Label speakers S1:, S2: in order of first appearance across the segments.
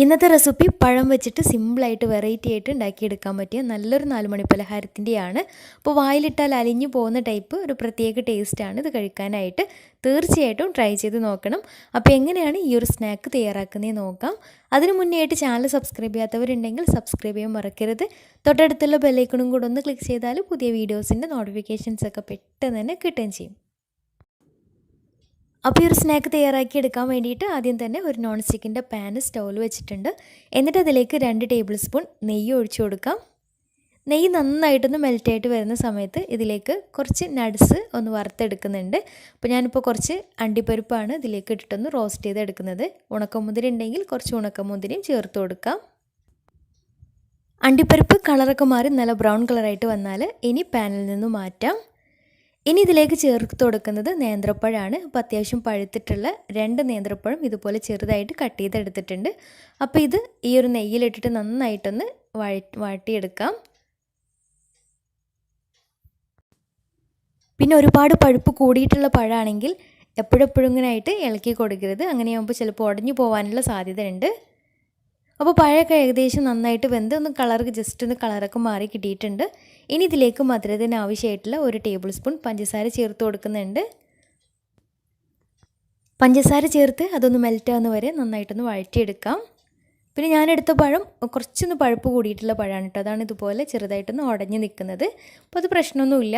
S1: ഇന്നത്തെ റെസിപ്പി പഴം വെച്ചിട്ട് സിമ്പിളായിട്ട് വെറൈറ്റി ആയിട്ട് ഉണ്ടാക്കിയെടുക്കാൻ പറ്റിയ നല്ലൊരു 4 മണി പലഹാരത്തിൻ്റെയാണ്. അപ്പോൾ വായിലിട്ടാൽ അലിഞ്ഞു പോകുന്ന ടൈപ്പ് ഒരു പ്രത്യേക ടേസ്റ്റാണ് ഇത് കഴിക്കാനായിട്ട്. തീർച്ചയായിട്ടും ട്രൈ ചെയ്ത് നോക്കണം. അപ്പോൾ എങ്ങനെയാണ് ഈ ഒരു സ്നാക്ക് തയ്യാറാക്കുന്നതെന്ന് നോക്കാം. അതിനു മുന്നേ ആയിട്ട് ചാനൽ സബ്സ്ക്രൈബ് ചെയ്യാത്തവരുണ്ടെങ്കിൽ സബ്സ്ക്രൈബ് ചെയ്യാൻ മറക്കരുത്. തൊട്ടടുത്തുള്ള ബെല്ലൈക്കണും കൂടെ ഒന്ന് ക്ലിക്ക് ചെയ്താൽ പുതിയ വീഡിയോസിൻ്റെ നോട്ടിഫിക്കേഷൻസൊക്കെ പെട്ടെന്ന് തന്നെ കിട്ടുകയും ചെയ്യും. അപ്പോൾ ഈ ഒരു സ്നാക്ക് തയ്യാറാക്കി എടുക്കാൻ വേണ്ടിയിട്ട് ആദ്യം തന്നെ ഒരു നോൺ സ്റ്റിക്കിൻ്റെ പാന് സ്റ്റൗവിൽ വെച്ചിട്ടുണ്ട്. എന്നിട്ട് അതിലേക്ക് 2 ടേബിൾ സ്പൂൺ നെയ്യ് ഒഴിച്ചു കൊടുക്കാം. നെയ്യ് നന്നായിട്ടൊന്ന് മെൽറ്റായിട്ട് വരുന്ന സമയത്ത് ഇതിലേക്ക് കുറച്ച് നട്ട്സ് ഒന്ന് വറുത്തെടുക്കുന്നുണ്ട്. അപ്പോൾ ഞാനിപ്പോൾ കുറച്ച് അണ്ടിപ്പരിപ്പാണ് ഇതിലേക്ക് ഇട്ടിട്ടൊന്ന് റോസ്റ്റ് ചെയ്തെടുക്കുന്നത്. ഉണക്കമുന്തിരി ഉണ്ടെങ്കിൽ കുറച്ച് ഉണക്കമുന്തിരിയും ചേർത്ത് കൊടുക്കാം. അണ്ടിപ്പരിപ്പ് കളറൊക്കെ മാറി നല്ല ബ്രൗൺ കളറായിട്ട് വന്നാൽ ഇനി പാനിൽ നിന്ന് മാറ്റാം. ഇനി ഇതിലേക്ക് ചേർത്ത് കൊടുക്കുന്നത് നേന്ത്രപ്പഴമാണ്. അപ്പോൾ അത്യാവശ്യം പഴുത്തിട്ടുള്ള 2 നേന്ത്രപ്പഴം ഇതുപോലെ ചെറുതായിട്ട് കട്ട് ചെയ്തെടുത്തിട്ടുണ്ട്. അപ്പോൾ ഇത് ഈ ഒരു നെയ്യിലിട്ടിട്ട് നന്നായിട്ടൊന്ന് വഴറ്റിയെടുക്കാം. പിന്നെ ഒരുപാട് പഴുപ്പ് കൂടിയിട്ടുള്ള പഴമാണെങ്കിൽ എപ്പോഴെപ്പോഴും ഇങ്ങനെയായിട്ട് ഇളക്കി കൊടുക്കരുത്. അങ്ങനെയാകുമ്പോൾ ചിലപ്പോൾ ഉടഞ്ഞു പോകാനുള്ള സാധ്യതയുണ്ട്. അപ്പോൾ പഴമൊക്കെ ഏകദേശം നന്നായിട്ട് വെന്ത് ഒന്ന് ജസ്റ്റ് ഒന്ന് കളറൊക്കെ മാറി കിട്ടിയിട്ടുണ്ട്. ഇനി ഇതിലേക്ക് മധുരത്തിന് ആവശ്യമായിട്ടുള്ള 1 ടേബിൾ സ്പൂൺ പഞ്ചസാര ചേർത്ത് കൊടുക്കുന്നുണ്ട്. പഞ്ചസാര ചേർത്ത് അതൊന്ന് മെൽറ്റാവുന്ന വരെ നന്നായിട്ടൊന്ന് വഴറ്റിയെടുക്കാം. പിന്നെ ഞാനെടുത്ത പഴം കുറച്ചൊന്ന് പഴുപ്പ് കൂടിയിട്ടുള്ള പഴമാണ് കേട്ടോ. അതാണ് ഇതുപോലെ ചെറുതായിട്ടൊന്ന് ഉടഞ്ഞു നിൽക്കുന്നത്. അപ്പോൾ അത് പ്രശ്നമൊന്നുമില്ല.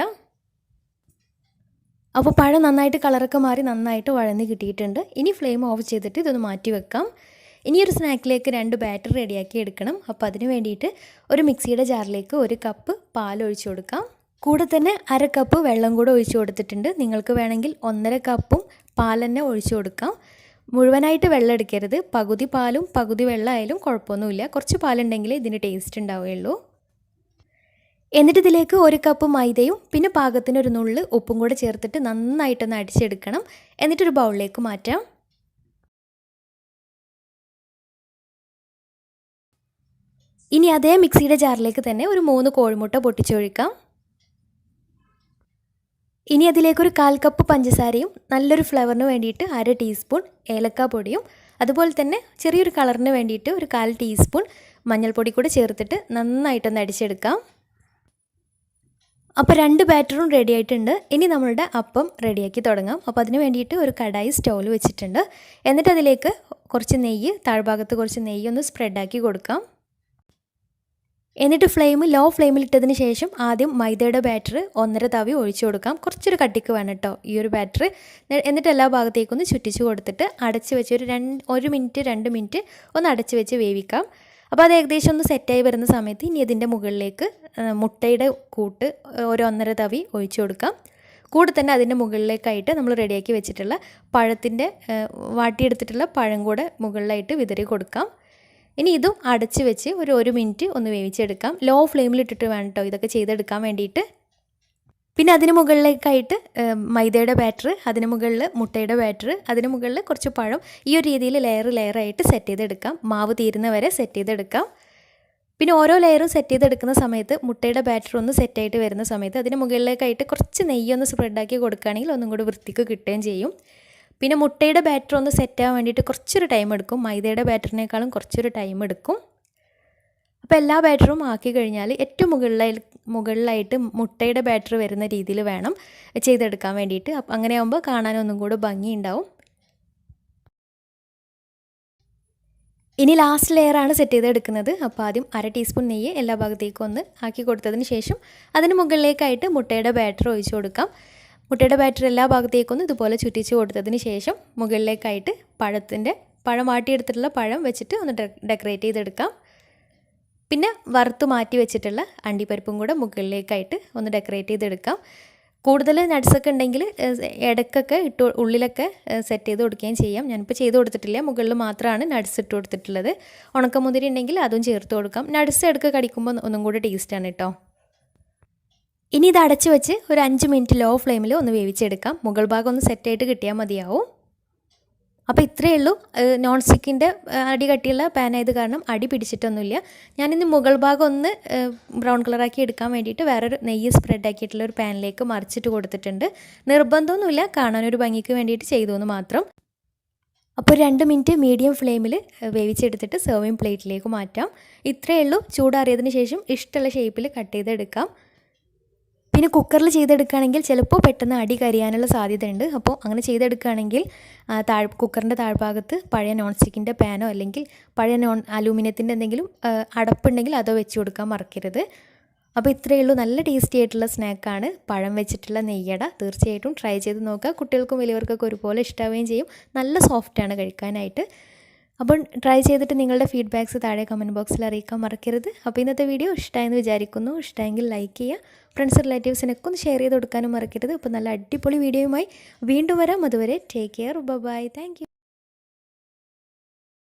S1: അപ്പോൾ പഴം നന്നായിട്ട് കളറൊക്കെ മാറി നന്നായിട്ട് വഴന്ന് കിട്ടിയിട്ടുണ്ട്. ഇനി ഫ്ലെയിം ഓഫ് ചെയ്തിട്ട് ഇതൊന്ന് മാറ്റി വെക്കാം. ഇനി ഒരു സ്നാക്കിലേക്ക് 2 ബാറ്റർ റെഡിയാക്കി എടുക്കണം. അപ്പോൾ അതിന് വേണ്ടിയിട്ട് ഒരു മിക്സിയുടെ ജാറിലേക്ക് 1 കപ്പ് പാൽ ഒഴിച്ചു കൊടുക്കാം. കൂടെ തന്നെ 1/2 കപ്പ് വെള്ളം കൂടെ ഒഴിച്ചു കൊടുത്തിട്ടുണ്ട്. നിങ്ങൾക്ക് വേണമെങ്കിൽ 1.5 കപ്പും പാൽ തന്നെ ഒഴിച്ചു കൊടുക്കാം. മുഴുവനായിട്ട് വെള്ളം എടുക്കരുത്. പകുതി പാലും പകുതി വെള്ളമായാലും കുഴപ്പമൊന്നുമില്ല. കുറച്ച് പാലുണ്ടെങ്കിൽ ഇതിന് ടേസ്റ്റ് ഉണ്ടാവുകയുള്ളൂ. എന്നിട്ട് ഇതിലേക്ക് 1 കപ്പ് മൈദയും പിന്നെ പാകത്തിന് ഒരു നുള്ള് ഉപ്പും കൂടെ ചേർത്തിട്ട് നന്നായിട്ടൊന്ന് അടിച്ചെടുക്കണം. എന്നിട്ടൊരു ബൗളിലേക്ക് മാറ്റാം. ഇനി അതേ മിക്സിയുടെ ജാറിലേക്ക് തന്നെ ഒരു 3 കോഴിമുട്ട പൊട്ടിച്ചൊഴിക്കാം. ഇനി അതിലേക്ക് ഒരു 1/4 കപ്പ് പഞ്ചസാരയും നല്ലൊരു ഫ്ലേവറിന് വേണ്ടിയിട്ട് 1/2 ടീസ്പൂൺ ഏലക്ക പൊടിയും അതുപോലെ തന്നെ ചെറിയൊരു കളറിന് വേണ്ടിയിട്ട് ഒരു 1/4 ടീസ്പൂൺ മഞ്ഞൾപ്പൊടി കൂടി ചേർത്തിട്ട് നന്നായിട്ടൊന്ന് അടിച്ചെടുക്കാം. അപ്പോൾ 2 ബാറ്ററും റെഡി ആയിട്ടുണ്ട്. ഇനി നമ്മളുടെ അപ്പം റെഡിയാക്കി തുടങ്ങാം. അപ്പോൾ അതിന് വേണ്ടിയിട്ട് ഒരു കടായി സ്റ്റൗവിൽ വെച്ചിട്ടുണ്ട്. എന്നിട്ട് അതിലേക്ക് കുറച്ച് നെയ്യ് താഴ്ഭാഗത്ത് കുറച്ച് നെയ്യ് ഒന്ന് സ്പ്രെഡാക്കി കൊടുക്കാം. എന്നിട്ട് ലോ ഫ്ലെയിമിൽ ഇട്ടതിന് ശേഷം ആദ്യം മൈദയുടെ ബാറ്റർ 1.5 തവി ഒഴിച്ചു കൊടുക്കാം. കുറച്ചൊരു കട്ടിക്ക് വേണം കേട്ടോ ഈ ഒരു ബാറ്റർ. എന്നിട്ട് എല്ലാ ഭാഗത്തേക്കൊന്ന് ചുറ്റിച്ച് കൊടുത്തിട്ട് അടച്ച് വെച്ച് ഒരു 1 മിനിറ്റ് 2 മിനിറ്റ് ഒന്ന് അടച്ച് വെച്ച് വേവിക്കാം. അപ്പോൾ അത് ഏകദേശം ഒന്ന് സെറ്റായി വരുന്ന സമയത്ത് ഇനി ഇതിൻ്റെ മുകളിലേക്ക് മുട്ടയുടെ കൂട്ട് ഒരു 1.5 തവി ഒഴിച്ചു കൊടുക്കാം. കൂടെ തന്നെ അതിൻ്റെ മുകളിലേക്കായിട്ട് നമ്മൾ റെഡിയാക്കി വെച്ചിട്ടുള്ള പഴത്തിൻ്റെ വാട്ടിയെടുത്തിട്ടുള്ള പഴം കൂടെ മുകളിലായിട്ട് വിതറി കൊടുക്കാം. ഇനി ഇതും അടച്ച് വെച്ച് ഒരു 1 മിനിറ്റ് ഒന്ന് വേവിച്ചെടുക്കാം. ലോ ഫ്ലെയിമിൽ ഇട്ടിട്ട് വേണം കേട്ടോ ഇതൊക്കെ ചെയ്തെടുക്കാൻ വേണ്ടിയിട്ട്. പിന്നെ അതിന് മുകളിലേക്കായിട്ട് മൈദയുടെ ബാറ്റർ, അതിന് മുകളിൽ മുട്ടയുടെ ബാറ്റർ, അതിന് മുകളിൽ കുറച്ച് പഴം, ഈ ഒരു രീതിയിൽ ലെയറായിട്ട് സെറ്റ് ചെയ്തെടുക്കാം. മാവ് തീരുന്ന വരെ സെറ്റ് ചെയ്തെടുക്കാം. പിന്നെ ഓരോ ലെയറും സെറ്റ് ചെയ്തെടുക്കുന്ന സമയത്ത് മുട്ടയുടെ ബാറ്റർ ഒന്ന് സെറ്റായിട്ട് വരുന്ന സമയത്ത് അതിന് മുകളിലേക്കായിട്ട് കുറച്ച് നെയ്യൊന്ന് സ്പ്രെഡാക്കി കൊടുക്കുകയാണെങ്കിൽ ഒന്നും കൂടി വൃത്തിക്ക് കിട്ടുകയും ചെയ്യും. പിന്നെ മുട്ടയുടെ ബാറ്റർ ഒന്ന് സെറ്റാകാൻ വേണ്ടിയിട്ട് കുറച്ചൊരു ടൈം എടുക്കും. മൈദയുടെ ബാറ്ററിനേക്കാളും കുറച്ചൊരു ടൈം എടുക്കും. അപ്പോൾ എല്ലാ ബാറ്ററും ആക്കി കഴിഞ്ഞാൽ ഏറ്റവും മുകളിലായിട്ട് മുട്ടയുടെ ബാറ്റർ വരുന്ന രീതിയിൽ വേണം ചെയ്തെടുക്കാൻ വേണ്ടിയിട്ട്. അങ്ങനെ ആകുമ്പോൾ കാണാനൊന്നും കൂടെ ഭംഗിയുണ്ടാവും. ഇനി ലാസ്റ്റ് ലെയറാണ് സെറ്റ് ചെയ്തെടുക്കുന്നത്. അപ്പോൾ ആദ്യം 1/2 ടീസ്പൂൺ നെയ്യ് എല്ലാ ഭാഗത്തേക്കും ഒന്ന് ആക്കി കൊടുത്തതിന് ശേഷം അതിന് മുകളിലേക്കായിട്ട് മുട്ടയുടെ ബാറ്റർ ഒഴിച്ചു കൊടുക്കാം. മുട്ടയുടെ ബാറ്റർ എല്ലാ ഭാഗത്തേക്കൊന്നും ഇതുപോലെ ചുറ്റിച്ച് കൊടുത്തതിന് ശേഷം മുകളിലേക്കായിട്ട് പഴം വാട്ടിയെടുത്തിട്ടുള്ള പഴം വെച്ചിട്ട് ഒന്ന് ഡെക്കറേറ്റ് ചെയ്തെടുക്കാം. പിന്നെ വറുത്ത് മാറ്റി വെച്ചിട്ടുള്ള അണ്ടിപ്പരിപ്പും കൂടെ മുകളിലേക്കായിട്ട് ഒന്ന് ഡെക്കറേറ്റ് ചെയ്തെടുക്കാം. കൂടുതൽ നട്ട്സൊക്കെ ഉണ്ടെങ്കിൽ ഇടയ്ക്കൊക്കെ ഉള്ളിലൊക്കെ സെറ്റ് ചെയ്ത് കൊടുക്കുകയും ചെയ്യാം. ഞാനിപ്പോൾ ചെയ്ത് കൊടുത്തിട്ടില്ല. മുകളിൽ മാത്രമാണ് നട്ട്സ് ഇട്ട് കൊടുത്തിട്ടുള്ളത്. ഉണക്കമുന്തിരി ഉണ്ടെങ്കിൽ അതും ചേർത്ത് കൊടുക്കാം. നട്ട്സ് ഇടയ്ക്ക് കടിക്കുമ്പോൾ ഒന്നും കൂടെ ടേസ്റ്റാണ് കേട്ടോ. ഇനി ഇത് അടച്ച് വെച്ച് ഒരു 5 മിനിറ്റ് ലോ ഫ്ലെയിമിൽ ഒന്ന് വേവിച്ചെടുക്കാം. മുകൾ ഭാഗം ഒന്ന് സെറ്റായിട്ട് കിട്ടിയാൽ മതിയാവും. അപ്പോൾ ഇത്രയേ ഉള്ളൂ. നോൺ സ്റ്റിക്കിൻ്റെ അടി കട്ടിയുള്ള പാനായത് കാരണം അടി പിടിച്ചിട്ടൊന്നുമില്ല. ഞാനിന്ന് മുകൾ ഭാഗം ഒന്ന് ബ്രൗൺ കളറാക്കി എടുക്കാൻ വേണ്ടിയിട്ട് വേറൊരു നെയ്യ് സ്പ്രെഡാക്കിയിട്ടുള്ള ഒരു പാനിലേക്ക് മറിച്ചിട്ട് കൊടുത്തിട്ടുണ്ട്. നിർബന്ധമൊന്നുമില്ല, കാണാനൊരു ഭംഗിക്ക് വേണ്ടിയിട്ട് ചെയ്തു എന്ന് മാത്രം. അപ്പോൾ 2 മിനിറ്റ് മീഡിയം ഫ്ലെയിമിൽ വേവിച്ചെടുത്തിട്ട് സെർവിങ് പ്ലേറ്റിലേക്ക് മാറ്റാം. ഇത്രയേ ഉള്ളൂ. ചൂടാറിയതിന് ശേഷം ഇഷ്ടമുള്ള ഷേപ്പിൽ കട്ട് ചെയ്തെടുക്കാം. പിന്നെ കുക്കറിൽ ചെയ്തെടുക്കുകയാണെങ്കിൽ ചിലപ്പോൾ പെട്ടെന്ന് അടി കരിയാനുള്ള സാധ്യതയുണ്ട്. അപ്പോൾ അങ്ങനെ ചെയ്തെടുക്കുകയാണെങ്കിൽ കുക്കറിൻ്റെ താഴ്ഭാഗത്ത് പഴയ നോൺ സ്റ്റിക്കിൻ്റെ പാനോ അല്ലെങ്കിൽ പഴയ അലൂമിനിയത്തിൻ്റെ എന്തെങ്കിലും അടപ്പുണ്ടെങ്കിൽ അതോ വെച്ച് കൊടുക്കാൻ മറക്കരുത്. അപ്പോൾ ഇത്രയേ ഉള്ളൂ. നല്ല ടേസ്റ്റി ആയിട്ടുള്ള സ്നാക്കാണ് പഴം വെച്ചിട്ടുള്ള നെയ്യട. തീർച്ചയായിട്ടും ട്രൈ ചെയ്ത് നോക്കുക. കുട്ടികൾക്കും വലിയവർക്കൊക്കെ ഒരുപോലെ ഇഷ്ടാവുകയും ചെയ്യും. നല്ല സോഫ്റ്റാണ് കഴിക്കാനായിട്ട്. അപ്പോൾ ട്രൈ ചെയ്തിട്ട് നിങ്ങളുടെ ഫീഡ്ബാക്ക്സ് താഴെ കമൻറ്റ് ബോക്സിൽ അറിയിക്കാൻ മറക്കരുത്. അപ്പോൾ ഇന്നത്തെ വീഡിയോ ഇഷ്ടമായെന്ന് വിചാരിക്കുന്നു. ഇഷ്ടമെങ്കിൽ ലൈക്ക് ചെയ്യുക. ഫ്രണ്ട്സ് റിലേറ്റീവ്സിനൊക്കെ ഒന്ന് ഷെയർ ചെയ്ത് കൊടുക്കാനും മറക്കരുത്. അപ്പോൾ നല്ല അടിപൊളി വീഡിയോയുമായി വീണ്ടും വരാം. അതുവരെ take care. Bye. Thank U.